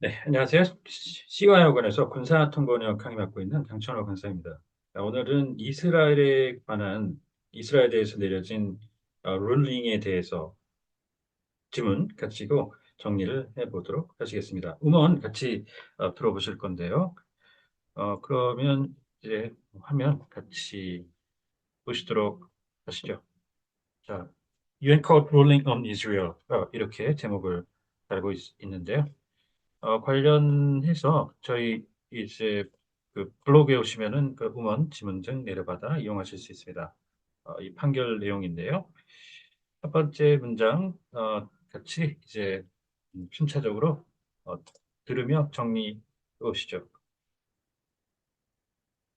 네, 안녕하세요. CY학원에서 군사통번역 강의 맡고 있는 강천호 강사입니다. 자, 오늘은 이스라엘에 관한 이스라엘에 대해서 내려진 룰링에 대해서 질문 가지고 정리를 해보도록 하시겠습니다. 음원 같이 들어보실 건데요. 그러면 이제 화면 같이 보시도록 하시죠. 자, UN Code Ruling on Israel 이렇게 제목을 달고 있는데요. 관련해서 저희 이제 그 블로그에 오시면은 그 음원, 지문 등 내려받아 이용하실 수 있습니다. 이 판결 내용인데요. 첫 번째 문장 같이 이제 순차적으로 어, 들으며 정리해 보시죠.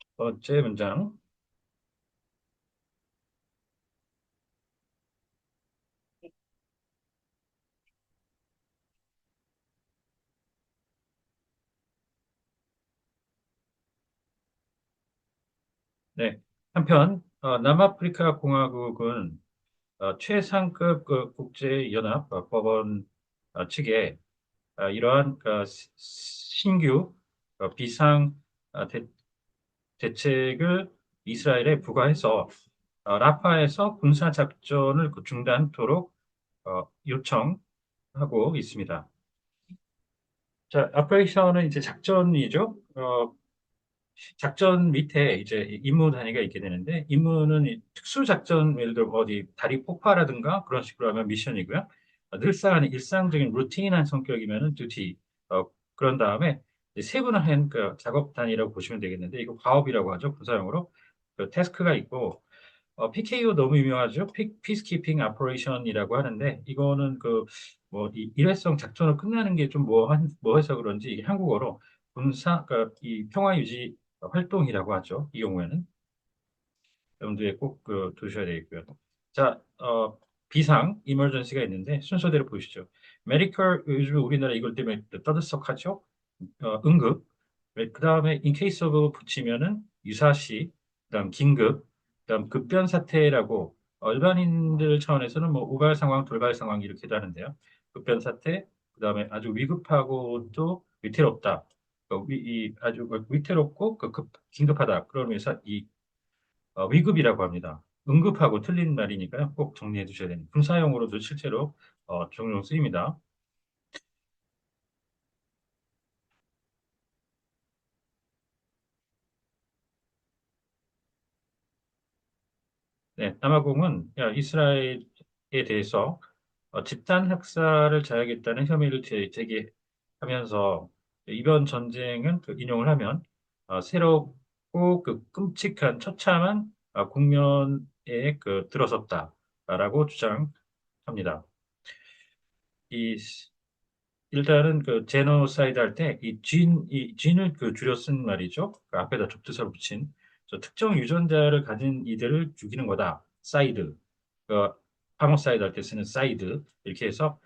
첫 번째 문장. 네. 한편 남아프리카 공화국은 최상급 그 국제연합 법원 측에 이러한 신규 비상 대책을 이스라엘에 부과해서 라파에서 군사 작전을 중단토록 요청하고 있습니다. 자, 오퍼레이션은 이제 작전이죠. 작전 밑에 이제 임무 단위가 있게 되는데 임무는 이 특수 작전 예를 들어 어디 다리 폭파라든가 그런 식으로 하면 미션이고요. 늘상 일상적인 루틴한 성격이면은 듀티. 그런 다음에 이제 세분화한 그 작업 단위라고 보시면 되겠는데 이거 과업이라고 하죠. 군사용어로 그 태스크가 있고 PKO 너무 유명하죠. 피스키핑 오퍼레이션이라고 하는데 이거는 그 뭐 일회성 작전을 끝나는 게 좀 뭐 해서 그런지 이게 한국어로 군사 그러니까 이 평화 유지 활동이라고 하죠. 이 경우에는 염두에 꼭 두셔야 되겠고요. 자, 비상 이머전시가 있는데 순서대로 보시죠. 메디컬 요즘 우리나라 이걸 때문에 떠들썩하죠. 응급. 그 다음에 in case of 붙이면은 유사시, 그다음 긴급, 그다음 급변 사태라고 일반인들 차원에서는 뭐 우발 상황, 돌발 상황 이렇게도 하는데요. 급변 사태, 그다음에 아주 위급하고 또 위태롭다. 아주 위태롭고 긴급하다. 그러면서 이 위급이라고 합니다. 응급하고 틀린 말이니까요. 꼭 정리해 두셔야 됩니다. 군사용어로도 실제로 종종 쓰입니다. 네, 남아공은 이스라엘에 대해서 집단 학살을 자행했다는 혐의를 제기하면서 이번 전쟁은 인용을 하면 새롭고 끔찍한 처참한 국면에 들어섰다라고 주장합니다. 이 일단은 제노사이드 할 때 이 진을 줄여 쓴 말이죠. 그 앞에다 접두사를 붙인 저 특정 유전자를 가진 이들을 죽이는 거다. 사이드. 그 파모사이드 할 때 쓰는 사이드 이렇게 해서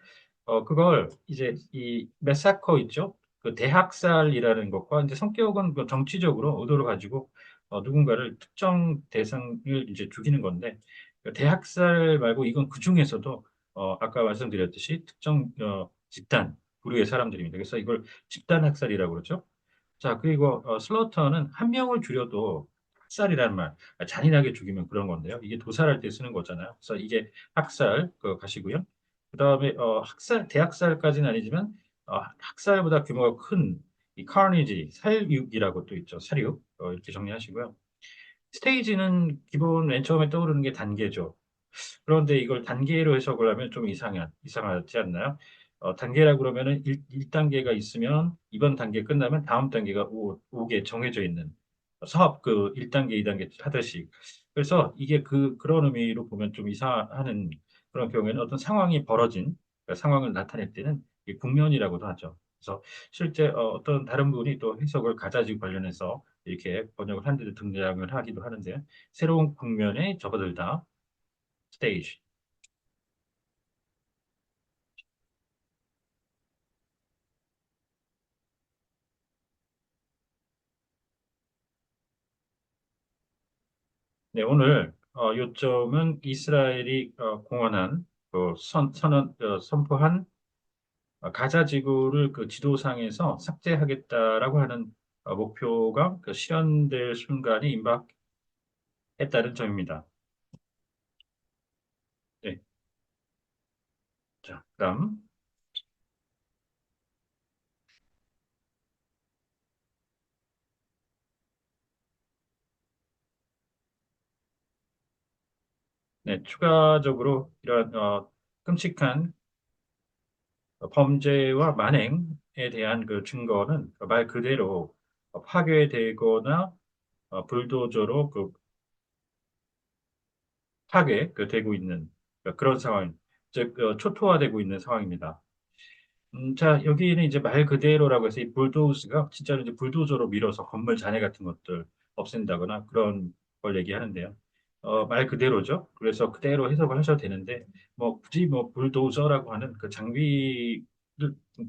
그걸 이제 이 메사커 있죠? 그 대학살이라는 것과 이제 성격은 그 정치적으로 의도를 가지고 누군가를 특정 대상을 이제 죽이는 건데 그 대학살 말고 이건 그 중에서도 아까 말씀드렸듯이 특정 집단 부류의 사람들입니다. 그래서 이걸 집단 학살이라고 그러죠. 자, 그리고 슬러터는 한 명을 줄여도 학살이라는 말, 잔인하게 죽이면 그런 건데요. 이게 도살할 때 쓰는 거잖아요. 그래서 이게 학살 가시고요. 그다음에 대학살까지는 아니지만 학살보다 규모가 큰 이 카니지, 살육이라고 또 있죠. 살육 이렇게 정리하시고요. 스테이지는 기본 맨 처음에 떠오르는 게 단계죠. 그런데 이걸 단계로 해석을 하면 좀 이상하지 않나요? 단계라 그러면은 1단계가 있으면 이번 단계 끝나면 다음 단계가 오게 정해져 있는 사업 1단계, 2단계 하듯이. 그래서 이게 그런 의미로 보면 좀 이상하는 그런 경우에는 어떤 상황이 벌어진 그러니까 상황을 나타낼 때는 이 국면이라고도 하죠. 그래서 실제 어떤 다른 분이 또 해석을 가자지 관련해서 이렇게 번역을 한 데도 등장을 하기도 하는데 새로운 국면에 접어들다. 스테이지. 네, 오늘 요점은 이스라엘이 공언한 선포한 가자 지구를 그 지도상에서 삭제하겠다라고 하는 목표가 그 실현될 순간이 임박했다는 점입니다. 네. 자, 그다음 네, 추가적으로 이런 끔찍한 범죄와 만행에 대한 그 증거는 말 그대로 파괴되거나 불도저로 그 되고 있는 그런 상황, 즉 초토화되고 있는 상황입니다. 자, 여기는 이제 말 그대로라고 해서 이 불도우스가 진짜로 이제 불도저로 밀어서 건물 잔해 같은 것들 없앤다거나 그런 걸 얘기하는데요. 말 그대로죠. 그래서 그대로 해석을 하셔도 되는데, 뭐 굳이 뭐 불도저라고 하는 그 장비를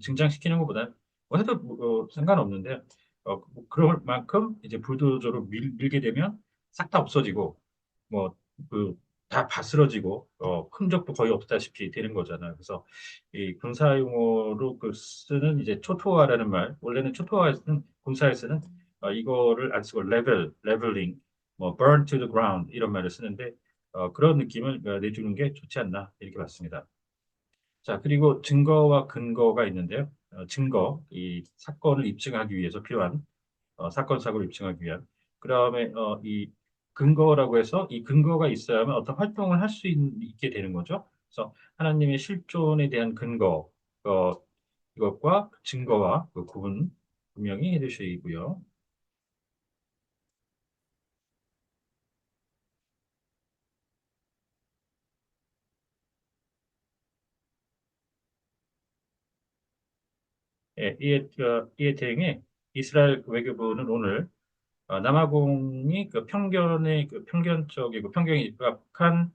증장시키는 것보다는 뭐 해도 상관없는데, 뭐 그럴 만큼 이제 불도저로 밀게 되면 싹 다 없어지고, 뭐 그 다 바스러지고, 흔적도 거의 없다시피 되는 거잖아요. 그래서 이 군사 용어로 그 쓰는 이제 초토화라는 말, 원래는 초토화에서는 군사에서는 이거를 안 쓰고 레벨링, 뭐 burn to the ground 이런 말을 쓰는데 그런 느낌을 내주는 게 좋지 않나 이렇게 봤습니다. 자, 그리고 증거와 근거가 있는데요. 증거, 이 사건을 입증하기 위해서 필요한 사건 사고를 입증하기 위한 그다음에 이 근거라고 해서 이 근거가 있어야만 어떤 활동을 할 수 있게 되는 거죠. 그래서 하나님의 실존에 대한 근거 이것과 증거와 그 구분 분명히 해두시고요. 예, 이에 대응해 이스라엘 외교부는 오늘 남아공이 그 편견의 그 편견적이고 편견에 입각한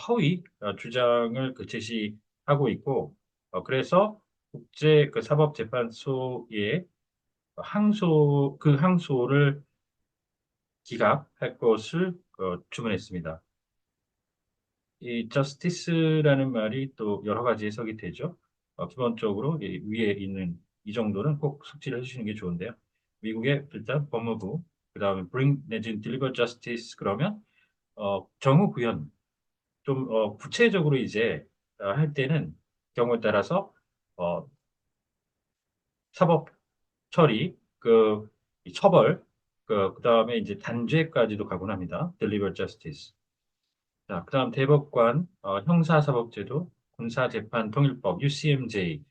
허위 주장을 그 제시하고 있고 그래서 국제 그 사법재판소에 항소를 기각할 것을 주문했습니다. 이 justice라는 말이 또 여러 가지 해석이 되죠. 기본적으로 이 위에 있는 이 정도는 꼭 숙지를 해주시는 게 좋은데요. 미국의 일단 법무부, 그 다음에 bring 내지는 deliver justice 그러면 정의 구현 좀 구체적으로 이제 할 때는 경우에 따라서 어, 사법 처리, 이 처벌, 그다음에 이제 단죄까지도 가곤 합니다. deliver justice. 자, 그다음 대법관, 형사사법제도, 군사재판통일법, UCMJ.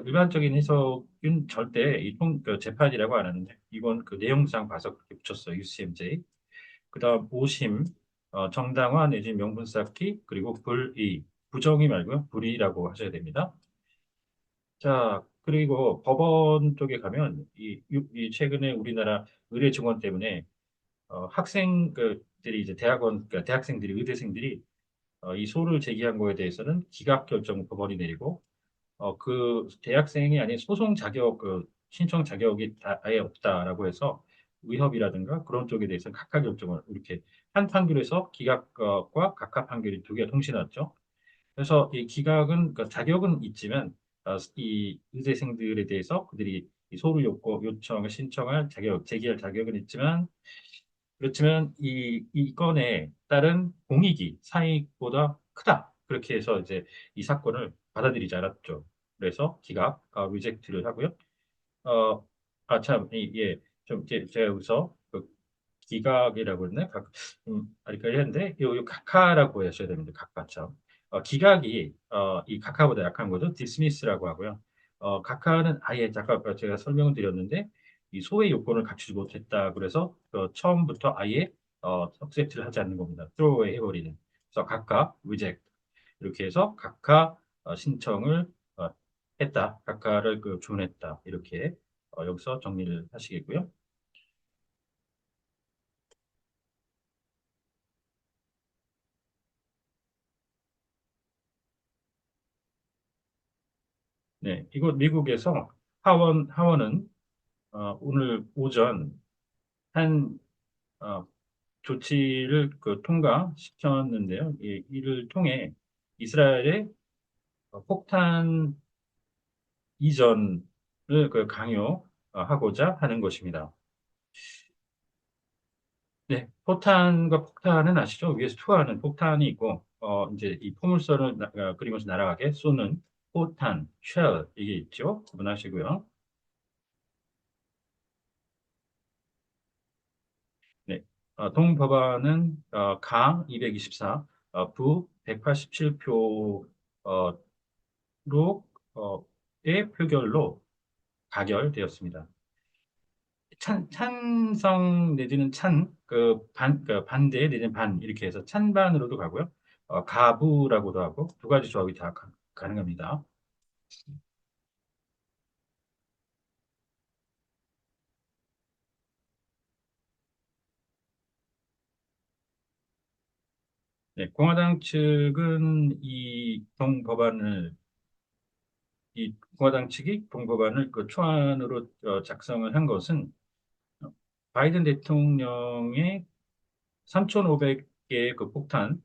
일반적인 해석은 절대 그 재판이라고 안 하는데 이건 그 내용상 봐서 그렇게 붙였어요. UCMJ. 그다음 오심, 정당화 내지 명분 쌓기, 그리고 불의, 부정의 말고요. 불의라고 하셔야 됩니다. 자, 그리고 법원 쪽에 가면 이 최근에 우리나라 의대 증원 때문에 학생들이 이제 그러니까 대학생들이 의대생들이 이 소를 제기한 거에 대해서는 기각 결정 법원이 내리고 그 대학생이 아닌 소송 자격 신청 자격이 아예 없다라고 해서 의협이라든가 그런 쪽에 대해서 각하 결정을 이렇게 한 판결에서 기각과 각하 판결이 두 개가 동시에 났죠. 그래서 이 기각은 그 자격은 있지만 이 의대생들에 대해서 그들이 이 소를 요청을 신청할 제기할 자격은 있지만 그렇지만 이 건에 따른 공익이 사익보다 크다. 그렇게 해서 이제 이 사건을 받아들이지 않았죠. 그래서 기각, 리젝트를 하고요. 어, 참, 예, 좀 제가 여기서 그 기각이라고 했네. 아리까리한데 요 각하라고 하셔야 됩니다. 각하 참. 기각이 이 각하보다 약한 거죠. 디스미스라고 하고요. 각하는 아예 아까 제가 설명을 드렸는데 이 소외 요건을 갖추지 못했다. 그래서 처음부터 아예 석세트를 하지 않는 겁니다. 트로우에 해버리는. 그래서 각하, 리젝트 이렇게 해서 각하 신청을 어, 했다. 각하를 주문했다. 이렇게 여기서 정리를 하시겠고요. 네, 이곳 미국에서 하원은 오늘 오전 한 어, 조치를 통과시켰는데요. 이를 통해 이스라엘의 폭탄 이전을 그 강요하고자 하는 것입니다. 네, 포탄과 폭탄은 아시죠? 위에서 투하하는 폭탄이 있고, 이제 이 포물선을 그리면서 날아가게 쏘는 포탄, 쉘, 이게 있죠? 구분하시고요. 네, 동법안은 가 224, 부 187표로 의 표결로 가결되었습니다. 찬성 내지는 그 반대 내지는 반 이렇게 해서 찬반으로도 가고요. 가부라고도 하고 두 가지 조합이 다 가능합니다. 네, 공화당 측은 이 공화당 측이 동법안을 그 초안으로 작성을 한 것은 바이든 대통령의 3,500개의 그 폭탄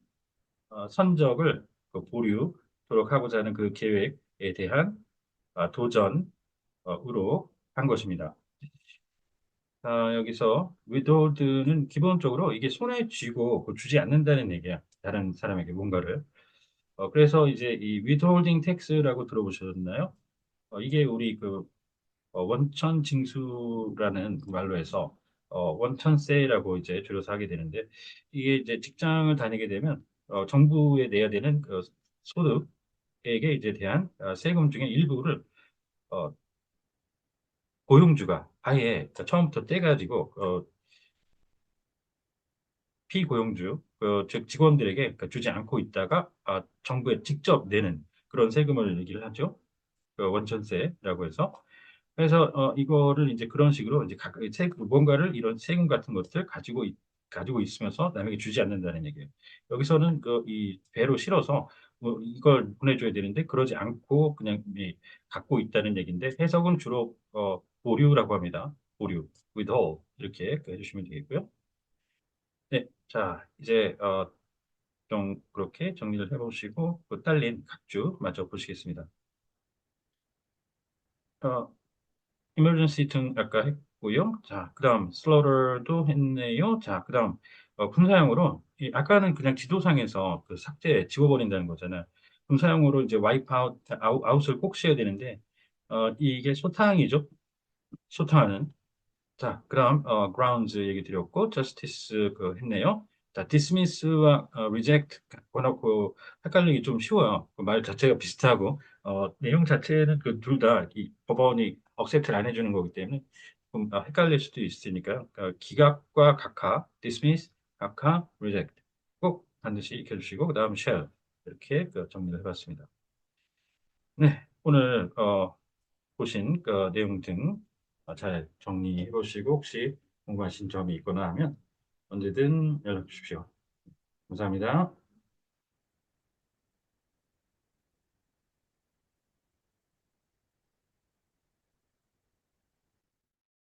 선적을 그 보류토록 하고자 하는 그 계획에 대한 도전으로 한 것입니다. 여기서 withhold는 기본적으로 이게 손에 쥐고 그 주지 않는다는 얘기야. 다른 사람에게 뭔가를. 그래서 이제 이 withholding tax라고 들어보셨나요? 이게 우리 그 원천 징수라는 그 말로 해서 원천세라고 이제 줄여서 하게 되는데 이게 이제 직장을 다니게 되면 정부에 내야 되는 그 소득액에 이제 대한 세금 중에 일부를 어, 고용주가 아예 처음부터 떼가지고 피고용주 즉 직원들에게 주지 않고 있다가 정부에 직접 내는 그런 세금을 얘기를 하죠. 그 원천세라고 해서 그래서 이거를 이제 그런 식으로 이제 뭔가를 이런 세금 같은 것들 가지고 있으면서 남에게 주지 않는다는 얘기예요. 여기서는 그 이 배로 실어서 뭐 이걸 보내줘야 되는데 그러지 않고 그냥 갖고 있다는 얘기인데 해석은 주로 보류라고 합니다. 보류, withhold 이렇게 해주시면 되겠고요. 네, 자 이제 좀 그렇게 정리를 해보시고 그 딸린 각주 마저 보시겠습니다. 어, emergency 등 아까 했고요. 자, 그다음 slaughter도 했네요. 자, 그다음 군사용으로 아까는 그냥 지도상에서 그 삭제 지워버린다는 거잖아요. 군사용으로 이제 wipe out 아웃을 꼭 씌워야 되는데 이게 소탕이죠. 소탕하는 자, 그다음 grounds 얘기 드렸고 justice 그 했네요. 자, dismiss와 reject 그놓고 헷갈리기 좀 쉬워요. 그말 자체가 비슷하고 내용 자체는 그 둘 다 이 법원이 억셉트를 안 해주는 거기 때문에 좀 헷갈릴 수도 있으니까요. 기각과 각하, dismiss, 각하, reject 꼭 반드시 익혀주시고 그다음 shall 이렇게 정리를 해봤습니다. 네, 오늘 보신 그 내용 등 잘 정리해 보시고 혹시 궁금하신 점이 있거나 하면 언제든 연락 주십시오. 감사합니다.